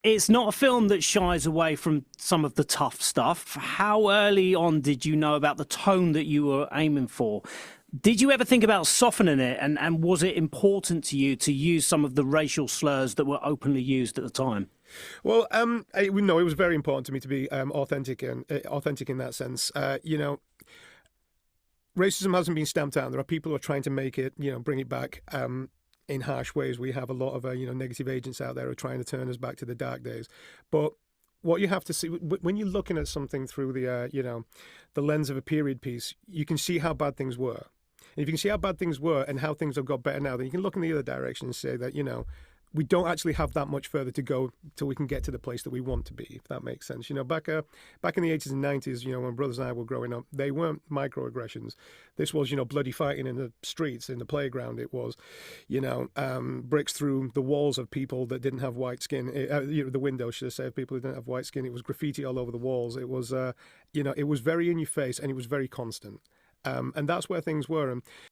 It's not a film that shies away from some of the tough stuff. How early on did you know about the tone that you were aiming for? Did you ever think about softening it? And was it important to you to use some of the racial slurs that were openly used at the time? Well, no, it was very important to me to be authentic and authentic in that sense. Racism hasn't been stamped out. There are people who are trying to make it, bring it back in harsh ways. We have a lot of, negative agents out there who are trying to turn us back to the dark days. But what you have to see when you're looking at something through the lens of a period piece, you can see how bad things were. And if you can see how bad things were and how things have got better now, then you can look in the other direction and say that, we don't actually have that much further to go till we can get to the place that we want to be, if that makes sense. Back in the 80s and 90s, when brothers and I were growing up, they weren't microaggressions. This was, bloody fighting in the streets, in the playground. It was, bricks through the walls of people that didn't have white skin, the windows, should I say, of people who didn't have white skin. It was graffiti all over the walls. It was, it was very in your face and it was very constant. And that's where things were. And